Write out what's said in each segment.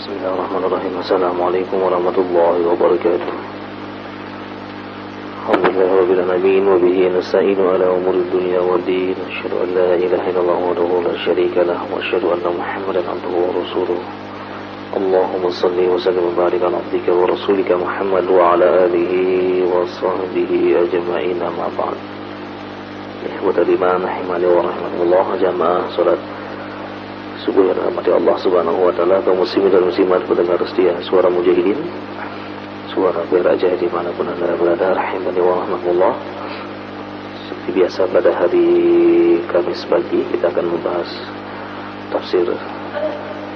Bismillahirrahmanirrahim. Assalamualaikum warahmatullahi wabarakatuh. Alhamdulillahirabbil alamin wa bihi nasta'inu ala umuri dunya waddin. Asyhadu an la ilaha illallah wahdahu la syarika lah wa asyhadu anna Muhammadan abduhu wa rasuluh. Allahumma shalli wa sallim wa barik ala abdika wa rasulika Muhammad wa ala alihi wa sahbihi ajma'in, amma ba'd. Ikhwatal iman rahimani wa rahimakumullah, jamaah salat subuh yang dirahmati Allah Subhanahu wa taala, kaum muslimin dan muslimat pendengar setia suara mujahidin, suara beraja dimanapun Anda berada, rahimani wa rahmatullah. Seperti biasa pada hari Kamis pagi kita akan membahas tafsir.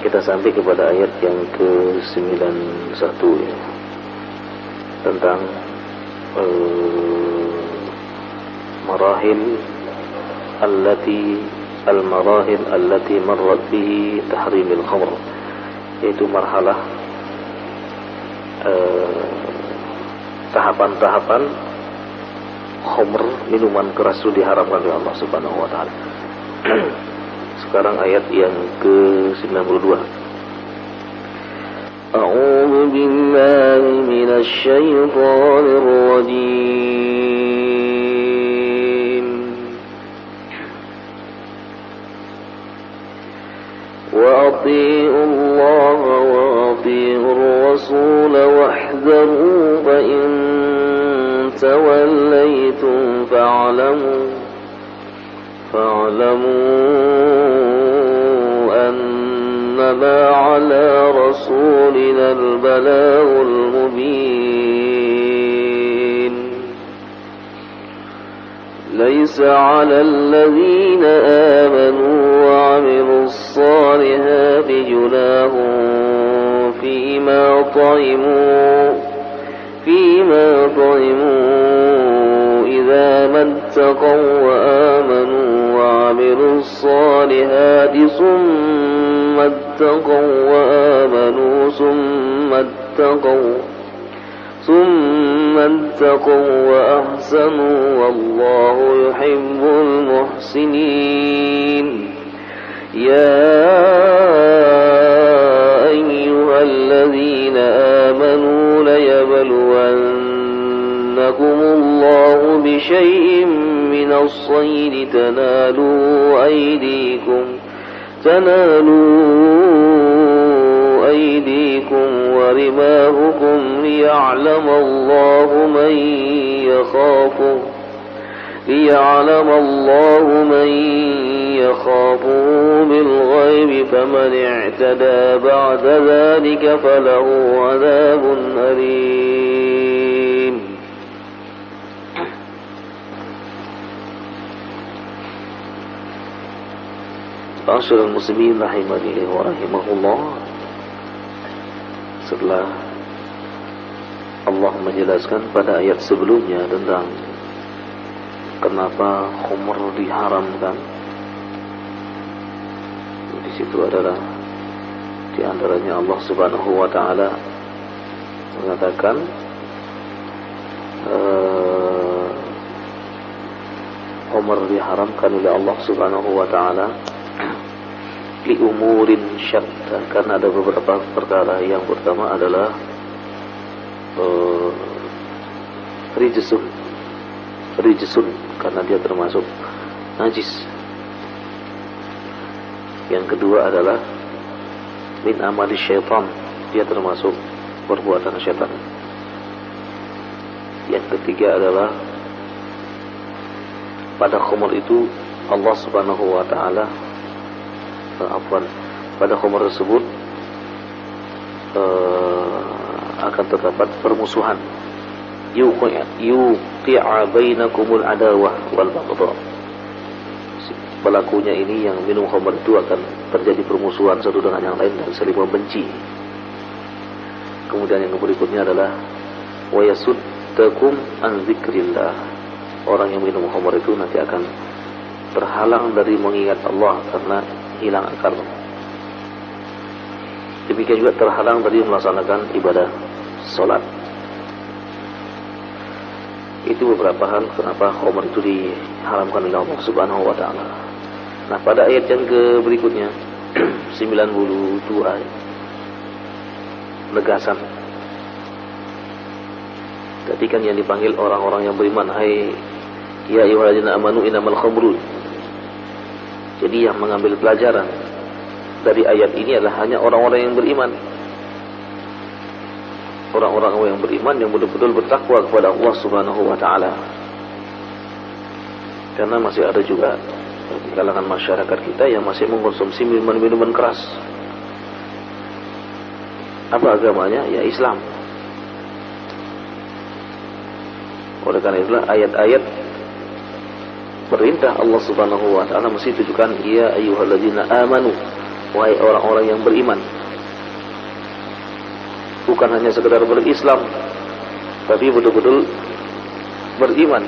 Kita sampai kepada ayat yang ke-91 ya, tentang al-marahil allati marrat bihi tahrimil khamr, yaitu marhalah tahapan-tahapan khamr, minuman keras itu diharamkan oleh Allah Subhanahu wa taala. Sekarang ayat yang ke-92. A'udzu billahi minasy syaithanir rajim. وأطيعوا الله وأطيعوا الرسول واحذروا فإن توليتم فاعلموا أنما على رسولنا البلاغ المبين. ليس على الذين آمنوا وعملوا الصالحات جناح فيما طعموا إذا ما اتقوا وآمنوا وعملوا الصالحات ثم اتقوا وآمنوا ثم اتقوا وأحسنوا والله يحب المحسنين. يا أيها الذين آمنوا ليبلونكم الله بشيء من الصيد تنالوا أيديكم ورماهكم ليعلم الله من يخافه بالغيب فمن اعتدى بعد ذلك فله عذاب أليم. Ma'asyiral muslimin rahimani wa rahimahullah. Setelah Allah menjelaskan pada ayat sebelumnya tentang kenapa khamr diharamkan, di situ adalah di antaranya Allah Subhanahu wa taala mengatakan khamr diharamkan oleh Allah Subhanahu wa taala li umurin syatta, karena ada beberapa perkara. Yang pertama adalah rijsun, karena dia termasuk najis. Yang kedua adalah min amali syaitan, dia termasuk perbuatan syaitan. Yang ketiga adalah pada khamr itu Allah Subhanahu wa taala pada khamr tersebut akan terdapat permusuhan. Yuqi'a bainakumul adawah wal baghdha. Pelakunya ini yang minum khamr itu akan terjadi permusuhan satu dengan yang lain dan saling membenci. Kemudian yang berikutnya adalah wa yasuddakum an dzikrillah. Orang yang minum khamr itu nanti akan terhalang dari mengingat Allah karena hilang akal. Demikian juga terhalang dari melaksanakan ibadah salat. Itu beberapa hal kenapa khamr itu diharamkan oleh Allah Subhanahu wa taala. Nah, pada ayat yang berikutnya 92 penegasan. Tadi kan yang dipanggil orang-orang yang beriman, hai ya ayyuhalladzina amanu innamal khamru. Jadi yang mengambil pelajaran dari ayat ini adalah hanya orang-orang yang beriman. Orang-orang yang beriman yang betul-betul bertakwa kepada Allah Subhanahu wa taala. Karena masih ada juga di kalangan masyarakat kita yang masih mengkonsumsi minuman-minuman keras. Apa agamanya? Ya Islam. Oleh karena itulah ayat-ayat perintah Allah Subhanahu wa taala mesti ditujukan ya ayyuhalladzina amanu, wahai orang-orang yang beriman. Bukan hanya sekedar berislam, tapi betul-betul beriman.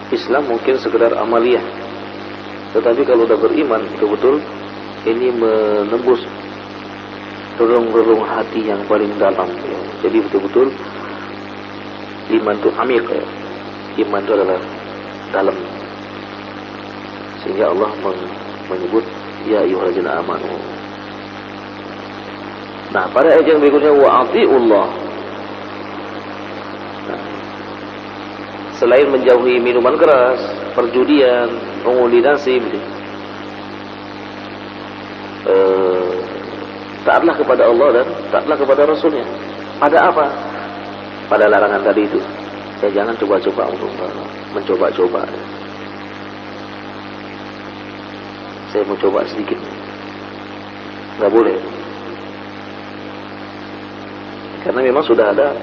Islam mungkin sekedar amaliyah, tetapi kalau sudah beriman betul-betul ini menembus relung-relung hati yang paling dalam ya. Jadi betul-betul iman itu amik ya. Iman itu adalah dalam, sehingga Allah menyebut ya ayyuhalladzina amanu. Nah, pada ayat yang berikutnya wa atiullah. Nah, selain menjauhi minuman keras, perjudian, mengundi nasib, taatlah kepada Allah dan taatlah kepada Rasulnya. Pada apa? Pada larangan tadi itu. Ya jangan coba-coba untuk mencoba-coba. Saya mau coba sedikit. Nggak boleh. Karena memang sudah ada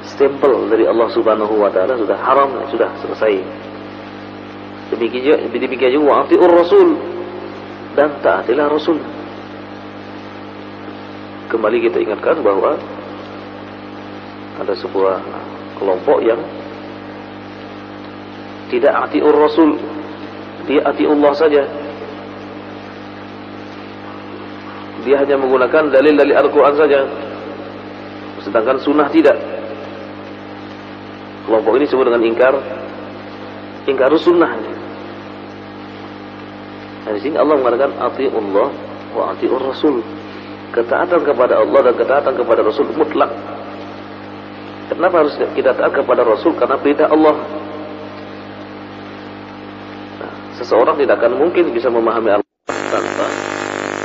stempel dari Allah Subhanahu wa taala, sudah haram, sudah selesai. Demikian juga wa'atiur rasul, dan taatilah Rasul. Kembali kita ingatkan bahwa ada sebuah kelompok yang tidak atiur Rasul, dia atiullah saja. Dia hanya menggunakan dalil dari Al-Quran saja, sedangkan sunnah tidak. Kelompok ini disebut dengan ingkar sunnah. Nah, di sini Allah mengatakan atiullah wa atiur Rasul. Ketaatan kepada Allah dan ketaatan kepada Rasul mutlak. Kenapa harus kita taat kepada Rasul? Karena perintah Allah. Nah, seseorang tidak akan mungkin bisa memahami Allah tanpa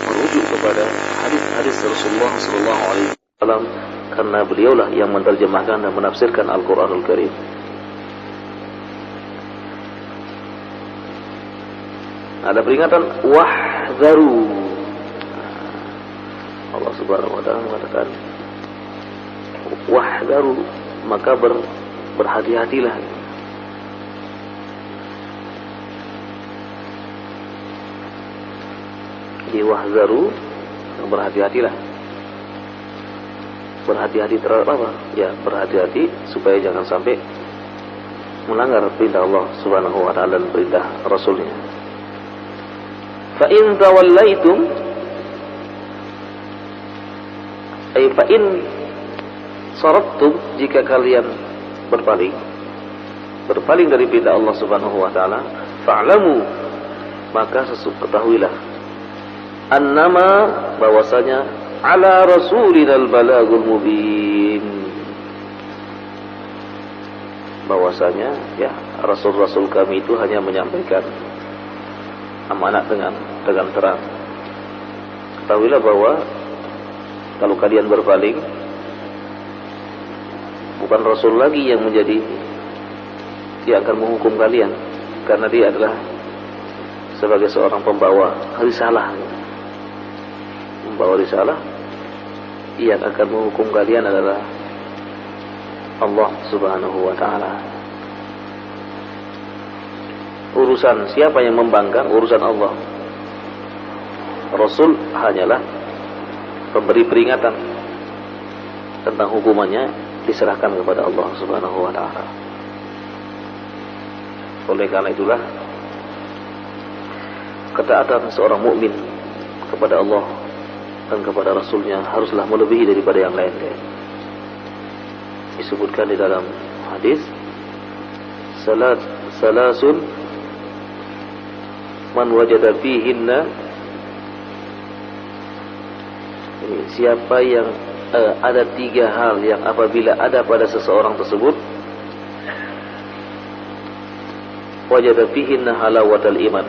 merujuk kepada hadis-hadis Rasulullah sallallahu alaihi wasallam, karena beliaulah yang menerjemahkan dan menafsirkan Al-Qur'anul Karim. Ada peringatan wahzaru. Allah Subhanahu wa taala mengatakan wahzaru, maka berhati-hatilah. Di wahzaru, berhati-hatilah. Berhati-hati terhadap apa? Ya, berhati-hati supaya jangan sampai melanggar perintah Allah Subhanahu wa taala dan perintah Rasulnya. Fa in tawallaitum, ay fa in sarattum, jika kalian berpaling dari perintah Allah Subhanahu wa taala, fa'lamu, maka ketahuilah, annama, bahwasanya, ala rasulinal balagul mubin, bahwasanya ya rasul-rasul kami itu hanya menyampaikan amanat dengan terang. Ketahuilah bahwa kalau kalian berpaling, bukan Rasul lagi yang dia akan menghukum kalian, karena dia adalah sebagai seorang pembawa risalah. Membawa risalah, yang akan menghukum kalian adalah Allah Subhanahu wa ta'ala. Urusan siapa yang membangkang? Urusan Allah. Rasul hanyalah pemberi peringatan, tentang hukumannya diserahkan kepada Allah Subhanahu wa ta'ala. Oleh karena itulah ketaatan seorang mukmin kepada Allah dan kepada Rasulnya haruslah melebihi daripada yang lain. Disebutkan di dalam hadis, salasun man wajada fihinna siapa yang ada 3 hal yang apabila ada pada seseorang tersebut wajada fihinna halawatal iman,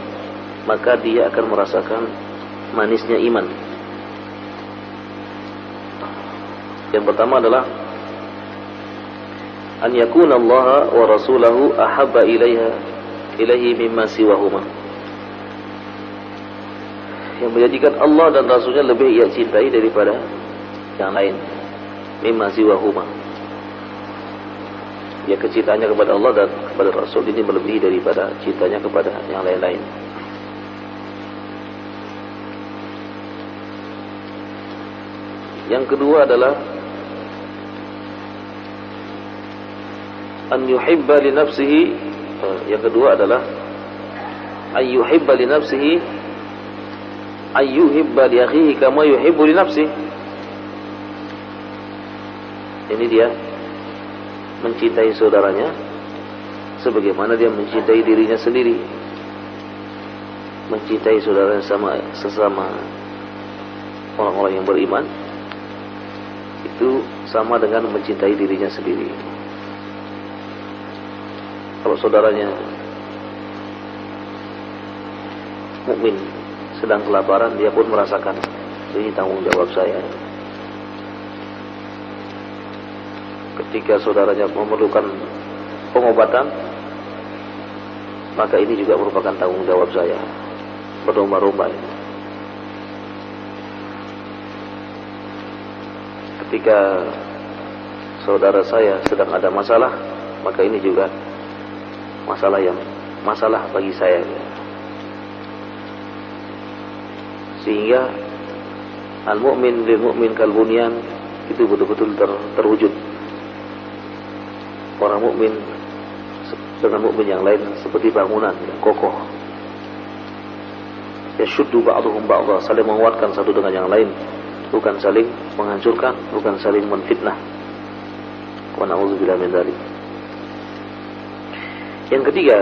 maka dia akan merasakan manisnya iman. Yang pertama adalah an yakuna Allah wa rasulahu ahabba ilaihi mimma siwahuma, yang menjadikan Allah dan Rasulnya lebih ia cintai daripada yang lain. Mimma siwahuma, ya, kecintaannya kepada Allah dan kepada Rasul ini melebihi daripada cintanya kepada yang lain-lain. Yang kedua adalah an yuhibba li nafsihi, yang kedua adalah an yuhibba li nafsihi ay yuhibba li akhihi kama yuhibbu li nafsihi. Ini dia mencintai saudaranya sebagaimana dia mencintai dirinya sendiri. Mencintai saudaranya sesama orang-orang yang beriman itu sama dengan mencintai dirinya sendiri. Kalau saudaranya mukmin sedang kelaparan, dia pun merasakan ini tanggung jawab saya. Ketika saudaranya memerlukan pengobatan, maka ini juga merupakan tanggung jawab saya. Berlomba-lomba. Ketika saudara saya sedang ada masalah, maka ini juga masalah bagi saya. Sehingga al-mu'min lil mu'min kal bunyan itu betul-betul terwujud. Orang mukmin dengan mukmin yang lain seperti bangunan yang kokoh. Yashuddu ba'dhum ba'dha, saling menguatkan satu dengan yang lain, bukan saling menghancurkan, bukan saling menfitnah. Wa na'udzubillahi min dzalik. Yang ketiga,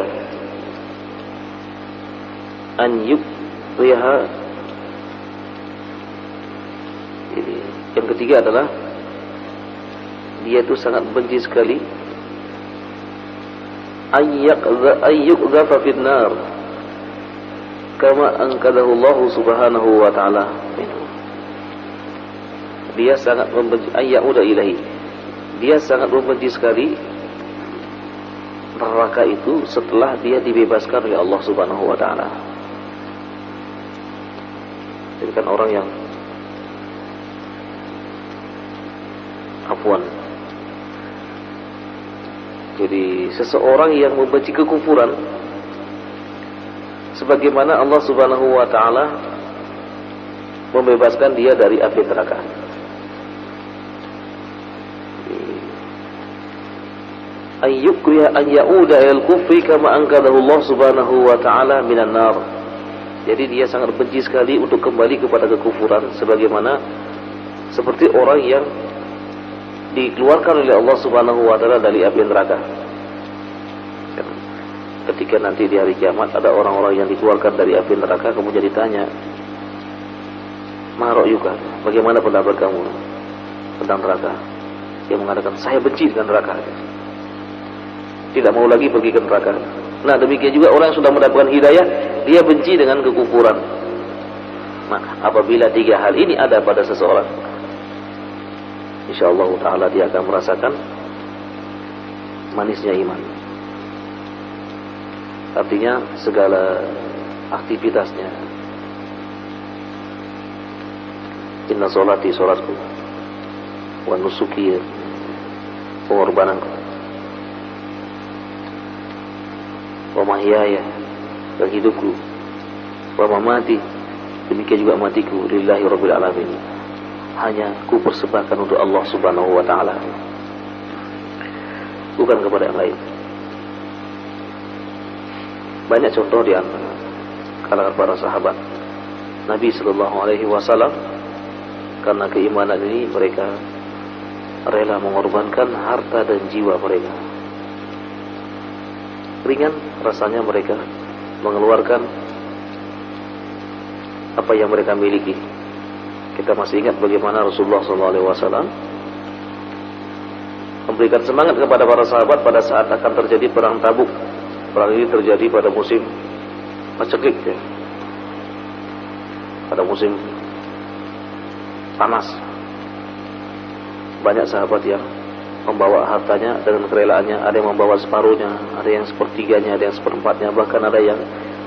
an yukriha. Yang ketiga adalah dia itu sangat benci sekali ayyuqdhafa fin nar kama anqadahu Allah Subhanahu wa taala. Dia sangat membenci ayyauda ilahi. Dia sangat membenci sekali neraka itu setelah dia dibebaskan oleh Allah Subhanahu wa taala. Jadi kan orang yang afwan. Jadi seseorang yang membenci kekufuran sebagaimana Allah Subhanahu wa taala membebaskan dia dari api neraka. Ayyukriha an ya'uda ilal kufri kama anqadahu Allah Subhanahu wa taala minan nar. Jadi dia sangat benci sekali untuk kembali kepada kekufuran sebagaimana seperti orang yang dikeluarkan oleh Allah Subhanahu wa taala dari api neraka. Ketika nanti di hari kiamat ada orang-orang yang dikeluarkan dari api neraka, kemudian ditanya, "Ma ra'yuka? Bagaimana pendapat kamu tentang neraka?" Dia mengatakan, "Saya benci dengan neraka." Tidak mau lagi pergi ke neraka. Nah, demikian juga orang yang sudah mendapatkan hidayah, dia benci dengan kekufuran. Maka apabila 3 hal ini ada pada seseorang, insyaallah ta'ala dia akan merasakan manisnya iman. Artinya segala aktivitasnya, inna sholati sholatku, wa nusuki pengorbananku, wa mahyaya dan hidupku, wa mamati demikian juga matiku, lillahi rabbil alamin, hanya ku persembahkan untuk Allah Subhanahu wa taala, bukan kepada yang lain. Banyak contoh di antara kalangan para sahabat Nabi sallallahu alaihi wasallam, karena keimanan ini mereka rela mengorbankan harta dan jiwa mereka. Ringan rasanya mereka mengeluarkan apa yang mereka miliki Kita masih ingat bagaimana Rasulullah SAW memberikan semangat kepada para sahabat pada saat akan terjadi perang Tabuk. Perang ini terjadi pada musim paceklik, ya. Pada musim panas. Banyak sahabat yang membawa hartanya dengan kerelaannya. Ada yang membawa separuhnya, ada yang sepertiganya, ada yang seperempatnya, bahkan ada yang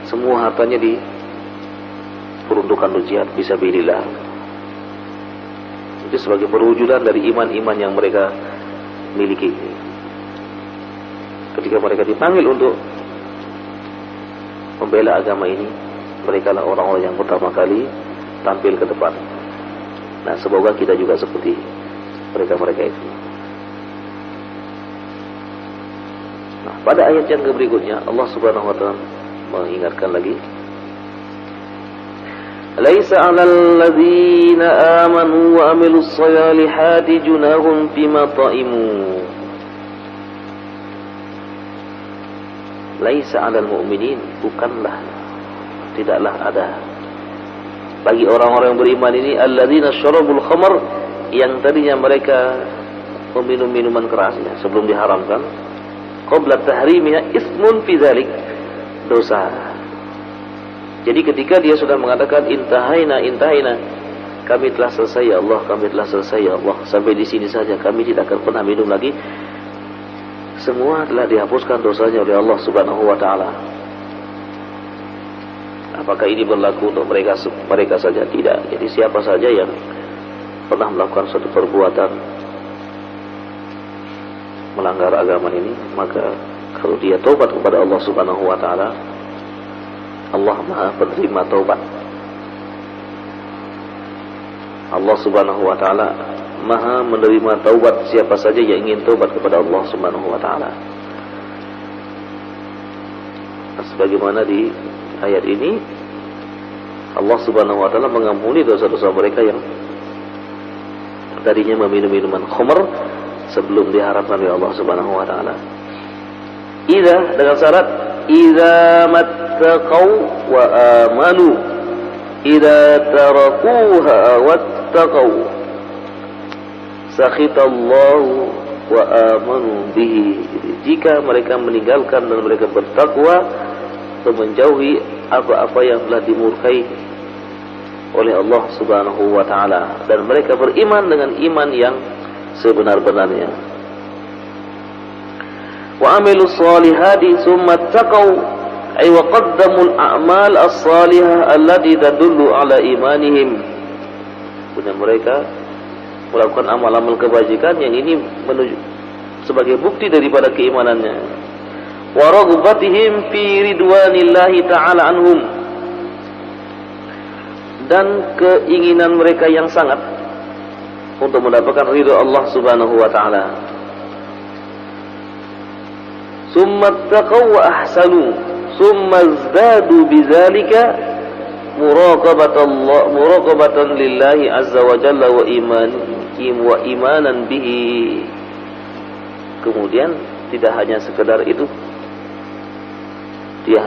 semua hartanya diperuntukkan untuk jihad fisabilillah. Itu sebagai perwujudan dari iman-iman yang mereka miliki. Ketika mereka dipanggil untuk membela agama ini, mereka lah orang-orang yang pertama kali tampil ke depan. Nah, semoga kita juga seperti mereka-mereka itu. Nah, pada ayat yang berikutnya Allah Subhanahu wa taala mengingatkan lagi, "Laisa 'alal ladzina amanu wa 'amilus shalihati junahum fima ta'imu." Laisa 'alal mu'minin, tidaklah ada bagi orang-orang yang beriman ini alladzina syarabul khamr, yang tadinya mereka meminum minuman kerasnya sebelum diharamkan, qabla tahrimiha ismun fi dzalik, dosa. Jadi ketika dia sudah mengatakan intahaina, kami telah selesai ya Allah, kami telah selesai ya Allah, sampai di sini saja, kami tidak akan pernah minum lagi, semua telah dihapuskan dosanya oleh Allah Subhanahu wa taala. Apakah ini berlaku untuk mereka saja? Tidak. Jadi siapa saja yang pernah melakukan suatu perbuatan melanggar agama ini, maka kalau dia taubat kepada Allah Subhanahu wa taala, Allah Maha penerima taubat. Allah Subhanahu wa taala Maha menerima taubat siapa saja yang ingin taubat kepada Allah Subhanahu wa taala. Sebagaimana di ayat ini, Allah Subhanahu wa taala mengampuni dosa-dosa mereka yang tadinya meminum minuman khamr sebelum diharamkan oleh Allah Subhanahu wa taala. Idza, dengan syarat idza mattaqau wa amanu, idza tarakuha wattaqau sakhitallahu wa amanu bihi. Jika mereka meninggalkan dan mereka bertakwa dan menjauhi apa-apa yang telah dimurkai oleh Allah Subhanahu wa taala, dan mereka beriman dengan iman yang sebenar-benarnya. Wa amilus solihati summa taqaw, ay wa qaddamul a'mal as-salihah allati tadullu ala imanihim. Kemudian mereka melakukan amal-amal kebajikan yang ini menuju sebagai bukti daripada keimanannya. Wa ragbatihim fi ridwanillahi ta'ala anhum, dan keinginan mereka yang sangat untuk mendapatkan ridha Allah Subhanahu wa taala. Summa taqaw wa ahsanu, summa izdadu bidzalika muraqabatan lillahi azza wa jalla wa imanan bihi. Kemudian tidak hanya sekedar itu, dia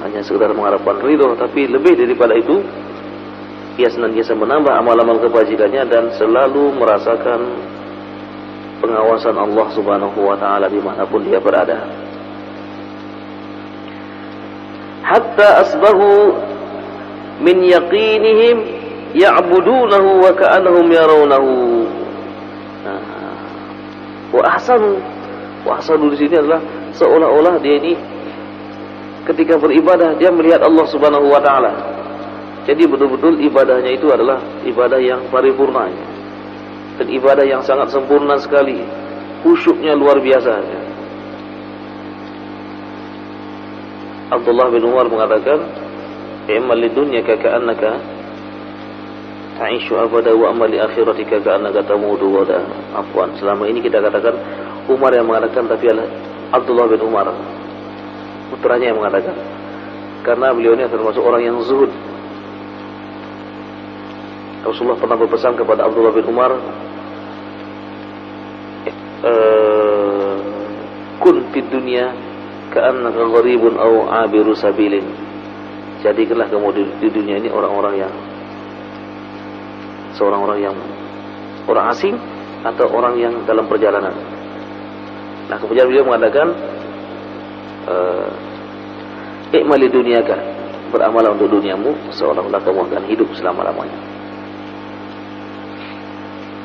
hanya sekedar mengharapkan ridho, tapi lebih daripada itu, ia senantiasa menambah amal-amal kebajikannya dan selalu merasakan pengawasan Allah Subhanahu wa taala dimanapun dia berada. Hatta asbahu min yaqinihim ya'budunahu wa ka'annahum yarawnahu. Wa ahsanu di sini adalah seolah-olah dia ini ketika beribadah dia melihat Allah Subhanahu wa taala. Jadi betul-betul ibadahnya itu adalah ibadah yang paripurna, dan ibadah yang sangat sempurna sekali, khusyuknya luar biasa. Abdullah bin Umar mengatakan, "I'mal lidunya ka'annaka ta'ishu abada wa amal li akhiratika ka'annaka tamutu wada." Afwan, selama ini kita katakan Umar yang mengatakan, tapi adalah Abdullah bin Umar, putranya yang mengatakan, karena beliau ini termasuk orang yang zuhud. Rasulullah pernah berpesan kepada Abdullah bin Umar, kun fid dunya ka'annaka gharibun aw 'abiru sabilin. Jadikanlah kamu di dunia ini orang-orang yang seorang orang asing atau orang yang dalam perjalanan. Nah, kemudian beliau mengatakan ikmali dunyaka, beramal untuk duniamu seolah-olah kamu akan hidup selama-lamanya.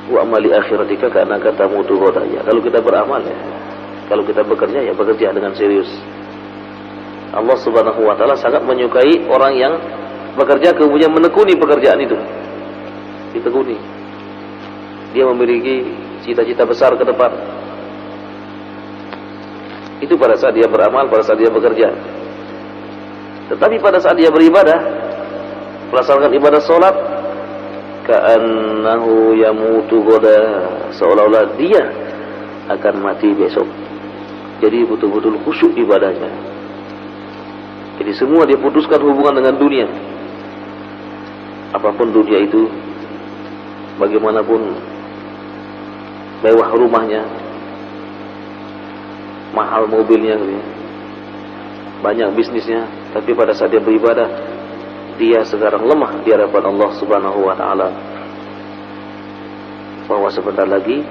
Wa amali akhiratika ka'annaka tamutu ghadaya. Kalau kita beramal ya, kalau kita bekerja ya bekerja dengan serius. Allah Subhanahu wa taala sangat menyukai orang yang bekerja kemudian menekuni pekerjaan itu. Ditekuni. Dia memiliki cita-cita besar ke depan. Itu pada saat dia beramal, pada saat dia bekerja. Tetapi pada saat dia beribadah, melaksanakan ibadah salat, ka'annahu yamutu ghadan, seolah-olah dia akan mati besok. Jadi betul-betul khusyuk ibadahnya. Jadi semua dia putuskan hubungan dengan dunia. Apapun dunia itu, bagaimanapun mewah rumahnya, mahal mobilnya, banyak bisnisnya, tapi pada saat dia beribadah, dia sekarang lemah di hadapan Allah Subhanahu wa taala. Bahwa sebentar lagi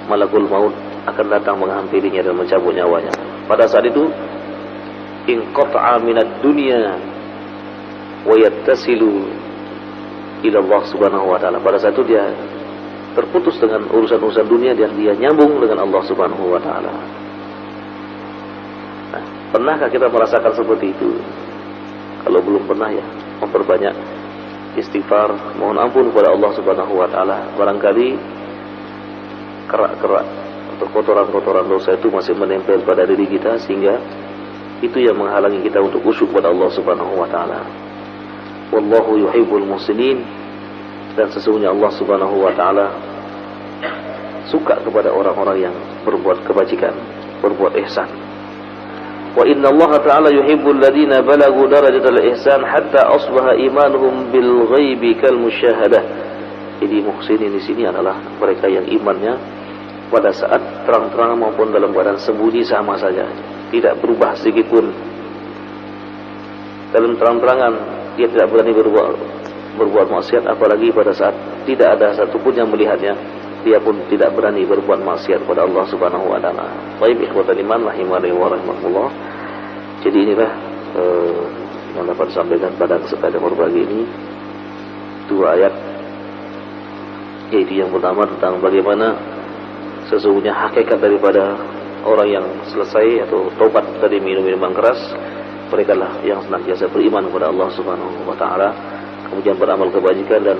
malakul maut akan datang menghampirinya dan mencabut nyawanya. Pada saat itu inqata'a minad dunya wa yattasilu ila Allah Subhanahu wa taala. Pada saat itu dia terputus dengan urusan-urusan dunia dan dia nyambung dengan Allah Subhanahu wa taala. Nah, pernahkah kita merasakan seperti itu? Kalau belum pernah ya, memperbanyak istighfar, mohon ampun kepada Allah Subhanahu wa taala. Barangkali kerak-kerak atau kotoran-kotoran dosa itu masih menempel pada diri kita sehingga itu yang menghalangi kita untuk khusyuk kepada Allah Subhanahu wa taala. Wallahu yuhibbul muhsinin, dan sesungguhnya Allah Subhanahu wa taala suka kepada orang-orang yang berbuat kebajikan, berbuat ihsan. Wa inna Allah ta'ala yuhibbul ladina balagu darajatal ihsan hatta asbaha imanuhum bil ghaibi kal musyahadah. Jadi muhsinin di sini adalah mereka yang imannya pada saat terang-terangan maupun dalam keadaan sembunyi sama saja, tidak berubah sedikit pun. Dalam terang-terangan dia tidak berani berbuat maksiat, apalagi pada saat tidak ada satupun yang melihatnya, dia pun tidak berani berbuat maksiat kepada Allah Subhanahu wa taala. Baik ikhwatal iman rahimani wa rahimakumullah. Jadi inilah yang dapat disampaikan pada kesempatan berbagi ini. Dua ayat, yaitu yang pertama tentang bagaimana sesungguhnya hakikat daripada orang yang selesai atau taubat dari minum-minuman keras, mereka lah yang senantiasa beriman kepada Allah Subhanahu wa taala, kemudian beramal kebajikan dan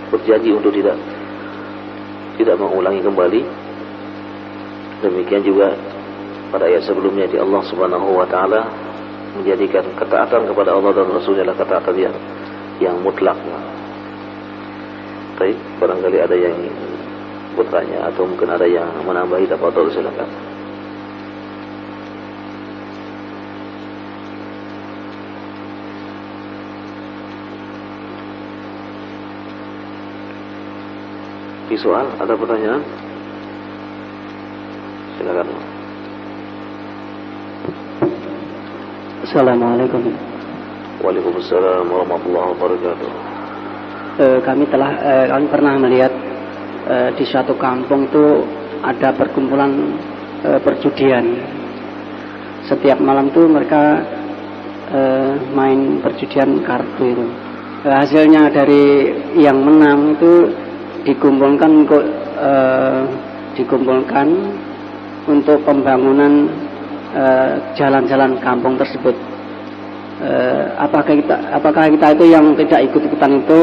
berjanji untuk tidak mengulangi kembali. Demikian juga pada ayat sebelumnya di Allah Subhanahu wa taala menjadikan ketaatan kepada Allah dan Rasulnya adalah ketaatan yang mutlak. Baik, barangkali ada yang bertanya atau mungkin ada yang menambahi, tafadhol silakan. Di soal ada pertanyaan? Silakan. Assalamualaikum. Waalaikumsalam warahmatullahi wabarakatuh. Kami pernah melihat di suatu kampung itu ada perkumpulan perjudian. Setiap malam itu mereka main perjudian kartu itu. Hasilnya dari yang menang itu dikumpulkan untuk pembangunan jalan-jalan kampung tersebut. Apakah kita itu yang tidak ikut-ikutan itu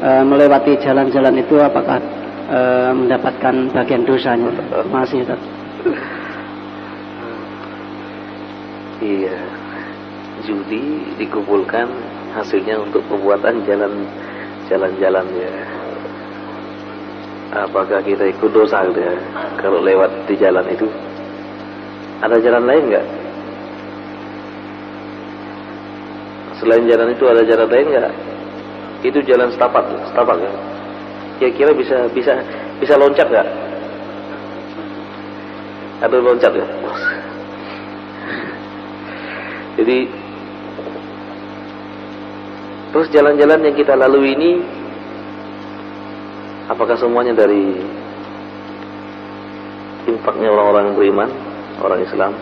melewati jalan-jalan itu, apakah mendapatkan bagian dosanya? Masih Ustaz. Iya, judi dikumpulkan hasilnya untuk pembuatan jalan-jalan ya. Apakah kita ikut dosa gitu ya kalau lewat di jalan itu? Ada jalan lain enggak? Selain jalan itu ada jalan lain enggak? Itu jalan setapak ya. Kira-kira bisa loncat enggak? Ada loncat ya? Jadi terus jalan-jalan yang kita lalui ini Apakah semuanya dari infaknya orang-orang yang beriman, orang Islam?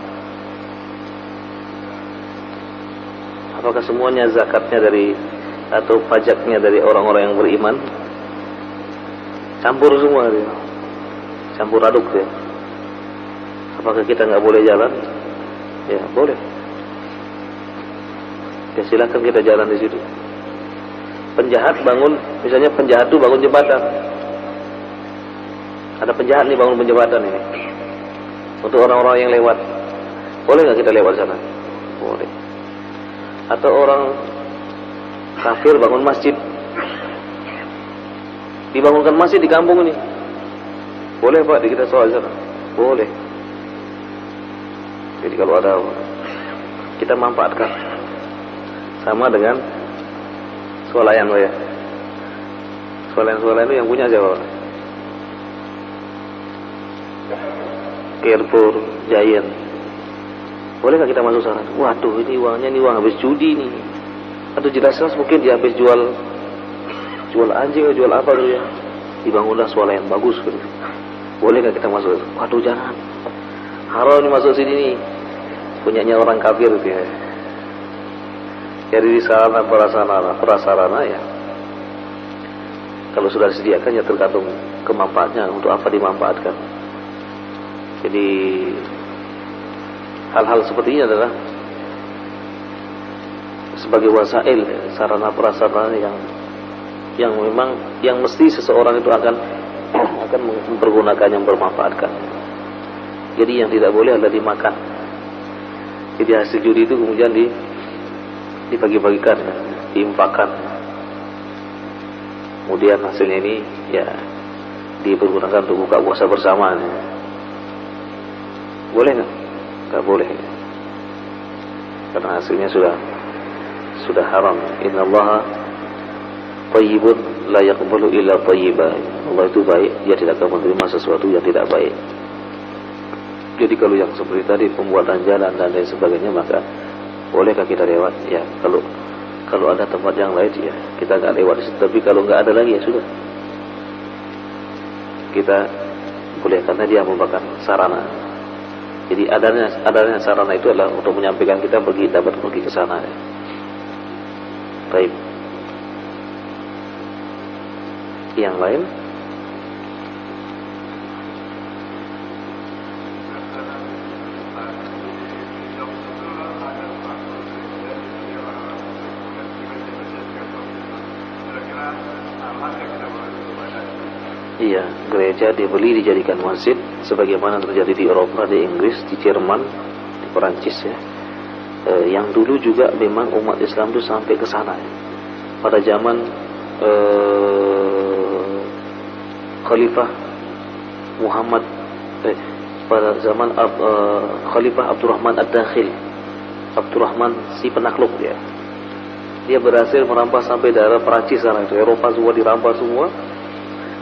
Apakah semuanya zakatnya dari atau pajaknya dari orang-orang yang beriman? Campur semua dia. Campur aduk dia. Apakah kita nggak boleh jalan? Ya boleh. Ya silakan kita jalan di situ. Penjahat bangun, misalnya penjahat itu bangun jembatan. Ada penjahat nih bangun jembatan ini untuk orang-orang yang lewat. Boleh nggak kita lewat sana? Boleh. Atau orang kafir bangun masjid, dibangunkan masjid di kampung ini, boleh Pak kita sholat sana? Boleh. Jadi kalau ada, kita manfaatkan. Sama dengan swalayan Pak ya. Swalayan itu yang punya siapa Pak? Carrefour, Giant. Boleh nggak kita masuk sana? Waduh, ini uangnya ini uang habis judi nih. Atau jelas-jelas mungkin dia habis jual anjing atau jual apa gitu ya. Dibangunlah swalayan bagus gitu. Boleh nggak kita masuk? Waduh, jangan. Haram nih masuk sini nih. Punyanya orang kafir gitu ya. Jadi di sarana prasarana ya. Kalau sudah disediakan ya tergantung kemanfaatnya, untuk apa dimanfaatkan. Jadi hal-hal seperti ini adalah sebagai wasail, sarana prasarana yang memang yang mesti seseorang itu akan mempergunakan, yang bermanfaatkan. Jadi yang tidak boleh adalah dimakan. Jadi hasil judi itu kemudian dibagi-bagikan, diinfakkan. Kemudian hasilnya ini ya dipergunakan untuk buka puasa bersama. Boleh nggak? Nggak boleh. Karena hasilnya sudah haram. Innallaha thayyibun la yaqbalu illa thayyiban. Allah itu baik, dia tidak akan menerima sesuatu yang tidak baik. Jadi kalau yang seperti tadi pembuatan jalan dan lain sebagainya, maka bolehkah kita lewat? Ya, kalau ada tempat yang lain ya kita nggak lewat. Tapi kalau nggak ada lagi ya sudah, kita boleh, karena dia merupakan sarana. Jadi adanya sarana itu adalah untuk menyampaikan kita dapat pergi ke sana. Ya. Baik. Yang lain? Iya, gereja dibeli dijadikan masjid, sebagaimana terjadi di Eropa, di Inggris, di Jerman, di Perancis ya. Yang dulu juga memang umat Islam itu sampai ke sana. Ya. Pada zaman Khalifah Muhammad, pada zaman Khalifah Abdurrahman Ad-Dakhil, Abdurrahman si penakluk dia. Dia berhasil merampas sampai daerah Perancis sana itu, Eropa semua dirampas semua.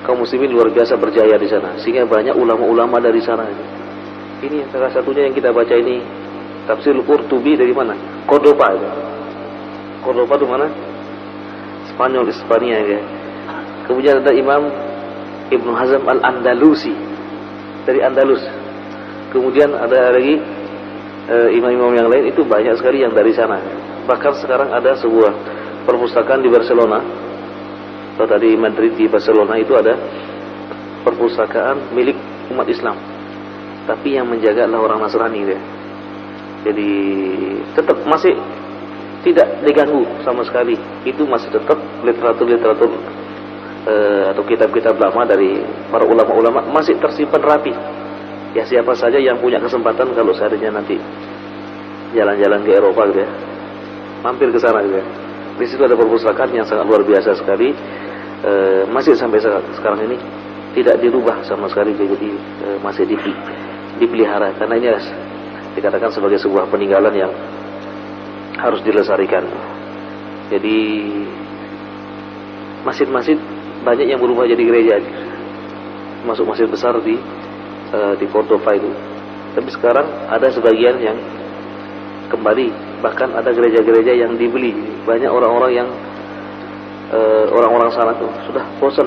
Kaum muslimin luar biasa berjaya di sana, sehingga banyak ulama-ulama dari sana. Ini salah satunya yang kita baca ini, tafsir Qurtubi dari mana? Cordoba itu. Cordoba itu mana? Spanyol, Hispania ya. Kemudian ada Imam Ibnu Hazm Al-Andalusi dari Andalus. Kemudian ada lagi imam-imam yang lain, itu banyak sekali yang dari sana. Bahkan sekarang ada sebuah perpustakaan di Barcelona. Atau tadi Madrid, di Barcelona itu ada perpustakaan milik umat Islam, tapi yang menjaga adalah orang Nasrani ya. Jadi tetap masih tidak diganggu sama sekali. Itu masih tetap literatur atau kitab-kitab lama dari para ulama-ulama masih tersimpan rapi. Ya siapa saja yang punya kesempatan kalau seandainya nanti jalan-jalan ke Eropa gitu ya, mampir ke sana gitu ya. Di situ ada perpustakaan yang sangat luar biasa sekali. Masih sampai sekarang ini tidak dirubah sama sekali, jadi masih dipelihara, karena ini dikatakan sebagai sebuah peninggalan yang harus dilestarikan. Jadi masjid-masjid banyak yang berubah jadi gereja, masuk masjid besar di Cordoba itu. Tapi sekarang ada sebagian yang kembali, bahkan ada gereja-gereja yang dibeli. Banyak orang-orang yang orang-orang sana tuh sudah bosan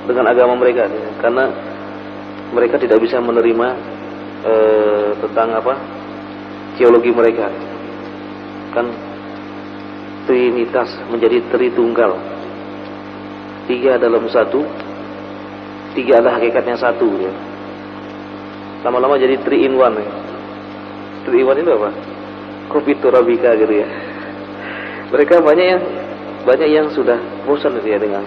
dengan agama mereka, karena mereka tidak bisa menerima tentang teologi mereka. Kan Trinitas menjadi Tritunggal, 3 dalam 1, 3 adalah hakikatnya 1 ya. Lama-lama jadi 3 in 1 ya. 3 in 1 itu apa? Kopi Torabika gitu ya. Mereka banyak yang sudah bosan ya dengan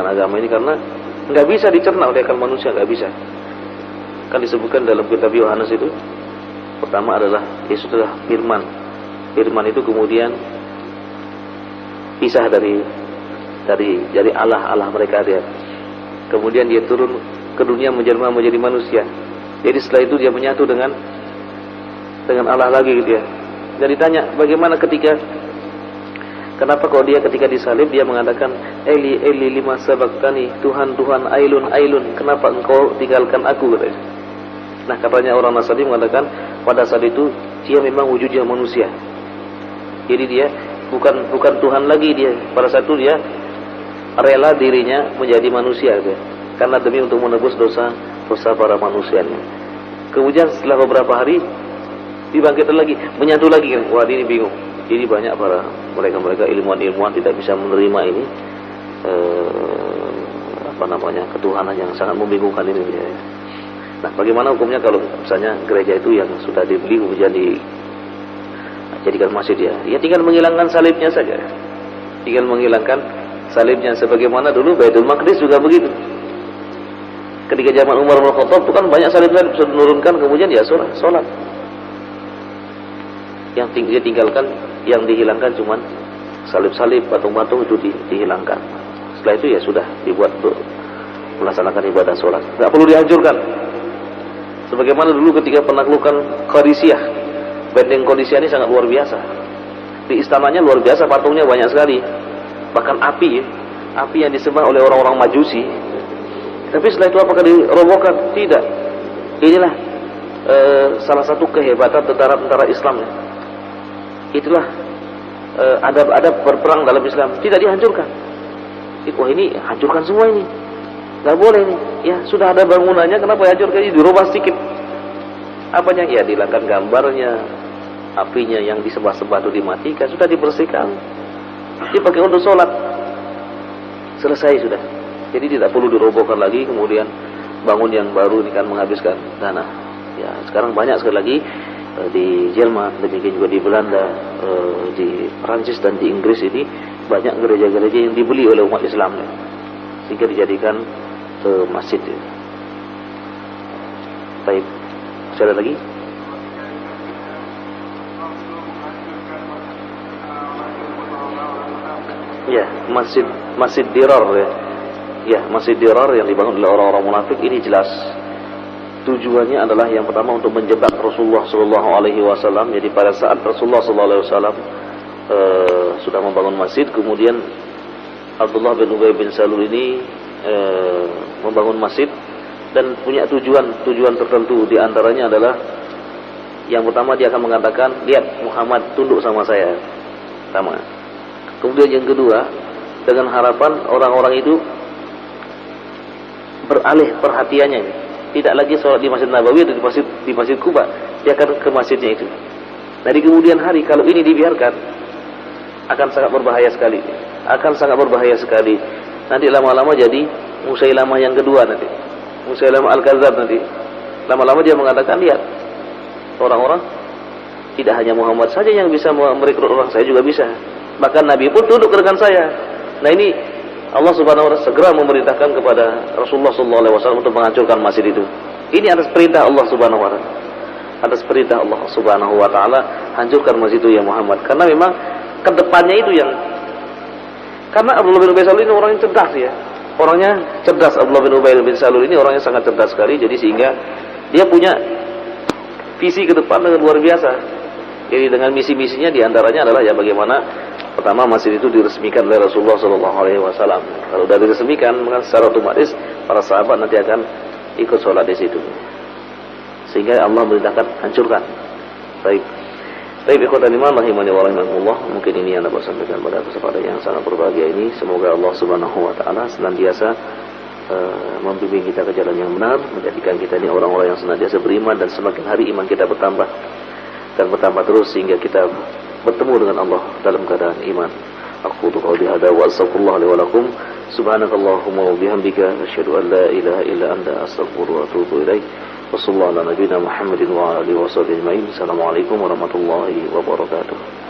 agama ini, karena nggak bisa dicerna oleh akal manusia, nggak bisa. Kan disebutkan dalam kitab Yohanes itu, pertama adalah Yesus adalah firman. Firman itu kemudian pisah dari Allah mereka dia. Kemudian dia turun ke dunia menjelma menjadi manusia. Jadi setelah itu dia menyatu dengan Allah lagi gitu ya. Dan ditanya bagaimana kenapa kalau dia ketika disalib dia mengatakan Eli Eli lima sabaktani, Tuhan Tuhan ailun ailun, kenapa engkau tinggalkan aku katanya. Nah katanya orang Nasrani mengatakan pada saat itu dia memang wujudnya manusia. Jadi dia bukan Tuhan lagi, dia pada saat itu dia rela dirinya menjadi manusia gitu. Karena demi untuk menebus dosa para manusianya. Kemudian setelah beberapa hari dibangkitkan lagi, menyatu lagi kan. Wah ini bingung. Jadi banyak para mereka ilmuwan tidak bisa menerima ini ketuhanan yang sangat membingungkan ini ya. Nah bagaimana hukumnya kalau misalnya gereja itu yang sudah dibeli kemudian dijadikan masjid ya? Ya tinggal menghilangkan salibnya saja. Tinggal menghilangkan salibnya sebagaimana dulu Baitul Maqdis juga begitu. Ketika zaman Umar bin Khattab itu kan banyak salib-salib sudah menurunkan, kemudian ya sholat. Yang dia tinggalkan, yang dihilangkan cuman salib-salib, patung-patung itu dihilangkan. Setelah itu ya sudah dibuat untuk melaksanakan ibadah sholat. Tidak perlu dihancurkan. Sebagaimana dulu ketika penaklukan Qadisiyah, benteng Qadisiyah ini sangat luar biasa. Di istananya luar biasa, patungnya banyak sekali. Bahkan api yang disembah oleh orang-orang Majusi. Tapi setelah itu apakah dirobohkan? Tidak. Inilah salah satu kehebatan tentara Islam ya. Itulah adab-adab berperang dalam Islam, tidak dihancurkan. Wah ini hancurkan semua ini, nggak boleh nih. Ya sudah ada bangunannya, kenapa hancurkan? Ini dirubah sedikit. Apanya? Ya dihilangkan gambarnya, apinya yang disembah-sembah itu dimatikan, sudah dibersihkan, dipakai untuk sholat, selesai sudah. Jadi tidak perlu dirobohkan lagi, kemudian bangun yang baru ini kan menghabiskan dana. Ya sekarang banyak sekali lagi di Jerman, demikian juga di Belanda, di Prancis dan di Inggris ini banyak gereja-gereja yang dibeli oleh umat Islam ya, sehingga dijadikan masjid ya. Baik, masih ada lagi? Ya, masjid Dirar ya. Ya, Masjid Dirar yang dibangun oleh orang-orang munafik ini jelas tujuannya adalah yang pertama untuk menjebak Rasulullah Shallallahu Alaihi Wasallam. Jadi pada saat Rasulullah Shallallahu Alaihi Wasallam sudah membangun masjid, kemudian Abdullah bin Ubay bin Salul ini membangun masjid dan punya tujuan tertentu. Di antaranya adalah yang pertama dia akan mengatakan, lihat Muhammad tunduk sama saya, pertama. Kemudian yang kedua, dengan harapan orang-orang itu beralih perhatiannya, tidak lagi sholat di Masjid Nabawi atau di Masjid Kuba, dia akan ke masjidnya itu. Nah di kemudian hari kalau ini dibiarkan akan sangat berbahaya sekali, nanti lama-lama jadi Musailamah yang kedua, nanti Musailamah Al-Kadzab. Nanti lama-lama dia mengatakan, lihat orang-orang tidak hanya Muhammad saja yang bisa merekrut orang, saya juga bisa, bahkan Nabi pun tunduk dengan saya. Nah ini Allah Subhanahu wa Ta'ala segera memerintahkan kepada Rasulullah Sallallahu Alaihi Wasallam untuk menghancurkan masjid itu. Ini atas perintah Allah Subhanahu wa Ta'ala. Atas perintah Allah Subhanahu wa Ta'ala, hancurkan masjid itu ya Muhammad. Karena memang kedepannya itu yang, karena Abdullah bin Ubay Salul ini orang yang cerdas ya. Orangnya cerdas, Abdullah bin Ubay bin Salul ini orangnya sangat cerdas sekali. Jadi sehingga dia punya visi ke depan dengan luar biasa. Jadi dengan misi-misinya diantaranya adalah ya bagaimana pertama masjid itu diresmikan oleh Rasulullah Sallallahu Alaihi Wasallam. Kalau sudah diresmikan, maka secara otomatis para sahabat nanti akan ikut sholat di situ. Sehingga Allah merintahkan hancurkan. Baik, ikhwatan iman rahimani wa rahimakumullah. Mungkin ini yang dapat sampaikan pada kesempatan yang sangat berbahagia ini. Semoga Allah Subhanahu Wa Taala senantiasa membimbing kita ke jalan yang benar, menjadikan kita ini orang-orang yang senantiasa beriman, dan semakin hari iman kita bertambah dan bertambah terus sehingga kita bertemu dengan Allah dalam keadaan iman. Aku qouli hadza wa astaghfirullah li wa lakum. Subhanakallahumma wa bihamdika asyhadu an la ilaha illa anta astaghfiruka wa atubu ilaik. Wassallallahu ala nabiyyina Muhammadin wa alihi washabihi ajmain. Assalamualaikum warahmatullahi wabarakatuh.